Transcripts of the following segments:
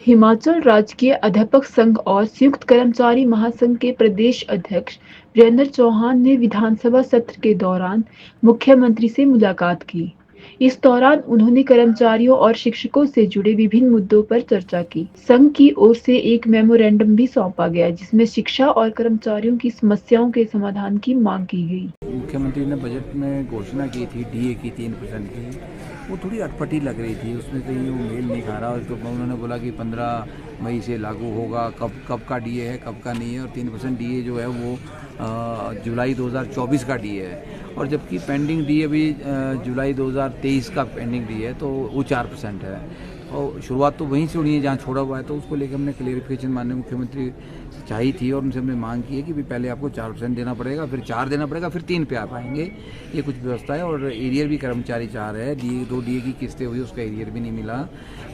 हिमाचल राजकीय अध्यापक संघ और संयुक्त कर्मचारी महासंघ के प्रदेश अध्यक्ष वीरेंद्र चौहान ने विधानसभा सत्र के दौरान मुख्यमंत्री से मुलाकात की। इस दौरान उन्होंने कर्मचारियों और शिक्षकों से जुड़े विभिन्न मुद्दों पर चर्चा की। संघ की ओर से एक मेमोरेंडम भी सौंपा गया, जिसमें शिक्षा और कर्मचारियों की समस्याओं के समाधान की मांग की गई। मुख्यमंत्री ने बजट में घोषणा की थी डीए की 3% की, वो थोड़ी अटपटी लग रही थी, उसमें कहीं वो मेल नहीं खा रहा। और तो उन्होंने बोला कि 15 मई से लागू होगा, कब कब का डीए है कब का नहीं है। और 3% डीए जो है वो जुलाई 2024 का डीए है, और जबकि पेंडिंग डीए अभी जुलाई 2023 का पेंडिंग डीए है, तो वो 4% है। और शुरुआत तो वहीं से हुई है जहाँ छोड़ा हुआ है, तो उसको लेकर हमने क्लेरिफिकेशन माननीय मुख्यमंत्री से चाहिए थी, और उनसे हमने मांग की है कि भी पहले आपको 4% देना पड़ेगा, फिर 4 देना पड़ेगा, फिर 3 पे आ पाएंगे। ये कुछ व्यवस्था है। और एरियर भी कर्मचारी चाह रहे हैं, दो डीए की किस्तें हुई, उसका एरियर भी नहीं मिला।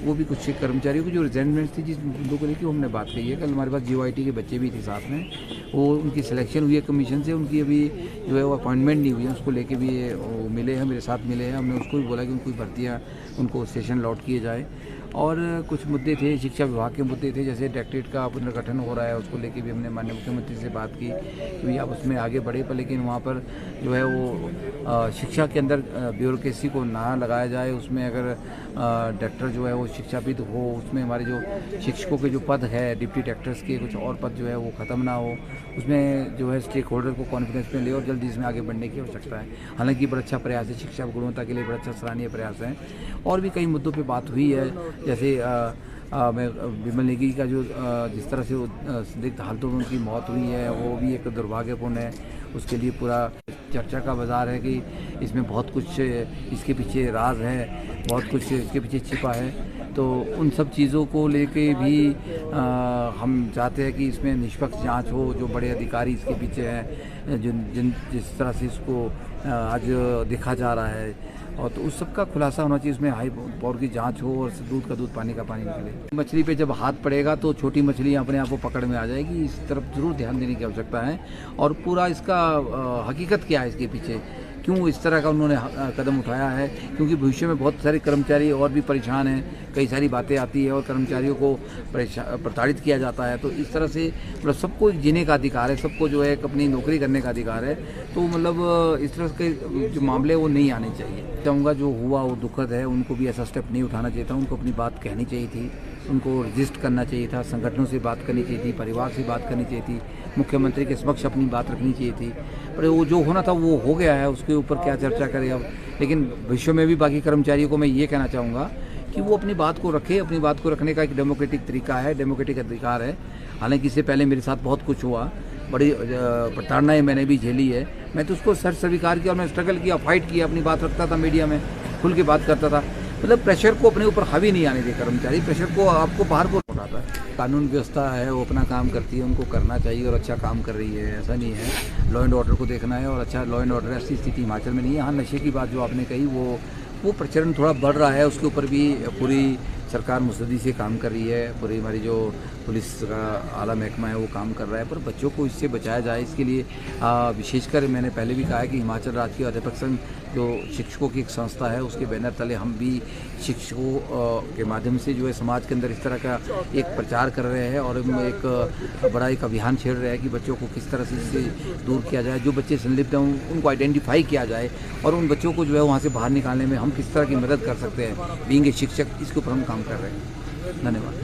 वो भी कुछ कर्मचारियों की जो रिजेंटमेंट्स थी, जिस मुद्दों को लेकर हमने बात कही है। कल हमारे पास जीओआईटी के बच्चे भी थे साथ में, वो उनकी सिलेक्शन हुई है कमीशन से, उनकी अभी जो है वो अपॉइंटमेंट नहीं हुई है, उसको लेके भी वो मिले हैं, मेरे साथ मिले हैं। हमने उसको भी बोला कि उनको भर्तियाँ उनको स्टेशन लॉट किए जाए। और कुछ मुद्दे थे, शिक्षा विभाग के मुद्दे थे, जैसे डायरेक्टरेट का पुनर्गठन हो रहा है, उसको लेके भी हमने माननीय मुख्यमंत्री से बात की कि भैया आप उसमें आगे बढ़े, पर लेकिन वहाँ पर जो है वो शिक्षा के अंदर ब्यूरोक्रेसी को ना लगाया जाए। उसमें अगर डायरेक्टर जो है वो शिक्षाविद हो, उसमें हमारे जो शिक्षकों के जो पद है डिप्टी डायरेक्टर्स के कुछ और पद जो है वो ख़त्म ना हो, उसमें जो है स्टेक होल्डर को कॉन्फिडेंस में ले और जल्दी इसमें आगे बढ़ने की आवश्यकता है। हालांकि बड़ा अच्छा प्रयास है, शिक्षा गुणवत्ता के लिए बड़ा अच्छा सराहनीय प्रयास है। और भी कई मुद्दों पे बात हुई है, जैसे मैं विमल नेगी का जो जिस तरह से संदिग्ध हालतों में उनकी मौत हुई है, वो भी एक दुर्भाग्यपूर्ण है। उसके लिए पूरा चर्चा का बाजार है कि इसमें बहुत कुछ इसके पीछे राज है, बहुत कुछ इसके पीछे छिपा है। तो उन सब चीज़ों को लेके भी हम चाहते हैं कि इसमें निष्पक्ष जांच हो, जो बड़े अधिकारी इसके पीछे हैं, जिस तरह से इसको आज देखा जा रहा है, और तो उस सब का खुलासा होना चाहिए। उसमें हाई पावर की जांच हो और दूध का दूध पानी का पानी निकले। मछली पे जब हाथ पड़ेगा तो छोटी मछली अपने आप को पकड़ में आ जाएगी। इस तरफ जरूर ध्यान देने की आवश्यकता है। और पूरा इसका हकीकत क्या है, इसके पीछे क्यों इस तरह का उन्होंने कदम उठाया है, क्योंकि भविष्य में बहुत सारे कर्मचारी और भी परेशान हैं, कई सारी बातें आती है और कर्मचारियों को प्रताड़ित किया जाता है। तो इस तरह से मतलब सबको जीने का अधिकार है, सबको जो है अपनी नौकरी करने का अधिकार है। तो मतलब इस तरह के जो मामले वो नहीं आने चाहिए। चाहूँगा जो हुआ वो दुखद है, उनको भी ऐसा स्टेप नहीं उठाना चाहिए था। उनको अपनी बात कहनी चाहिए थी, उनको रजिस्ट करना चाहिए था, संगठनों से बात करनी चाहिए थी, परिवार से बात करनी चाहिए थी, मुख्यमंत्री के समक्ष अपनी बात रखनी चाहिए थी। पर वो जो होना था वो हो गया है, उसके ऊपर क्या चर्चा करें अब। लेकिन भविष्य में भी बाकी कर्मचारियों को मैं ये कहना चाहूँगा कि वो अपनी बात को रखे। अपनी बात को रखने का एक डेमोक्रेटिक तरीका है, डेमोक्रेटिक अधिकार है। हालांकि इससे पहले मेरे साथ बहुत कुछ हुआ, बड़ी प्रताड़नाएँ मैंने भी झेली है। मैं तो उसको सर स्वीकार किया और मैं स्ट्रगल किया, फाइट किया, अपनी बात रखता था, मीडिया में खुल के बात करता था। मतलब प्रेशर को अपने ऊपर हावी नहीं आने दे कर्मचारी, प्रेशर को आपको बाहर को उठाता है। कानून व्यवस्था है वो अपना काम करती है, उनको करना चाहिए और अच्छा काम कर रही है, ऐसा नहीं है। लॉ एंड ऑर्डर को देखना है और अच्छा लॉ एंड ऑर्डर ऐसी स्थिति हिमाचल में नहीं है। हाँ, नशे की बात जो आपने कही वो प्रचलन थोड़ा बढ़ रहा है, उसके ऊपर भी पूरी सरकार मुस्तैदी से काम कर रही है। पूरी हमारी जो पुलिस का आला महकमा है वो काम कर रहा है, पर बच्चों को इससे बचाया जाए इसके लिए विशेषकर मैंने पहले भी कहा है कि हिमाचल राज्य अध्यापक संघ जो शिक्षकों की एक संस्था है, उसके बैनर तले हम भी शिक्षकों के माध्यम से जो है समाज के अंदर इस तरह का एक प्रचार कर रहे हैं और एक बड़ा एक अभियान छेड़ रहे हैं कि बच्चों को किस तरह से इससे दूर किया जाए। जो बच्चे संलिप्त हैं उनको आइडेंटिफाई किया जाए और उन बच्चों को जो है वहाँ से बाहर निकालने में हम किस तरह की मदद कर सकते हैं, बीइंग ए शिक्षक, इसके ऊपर हम काम कर रहे हैं। धन्यवाद।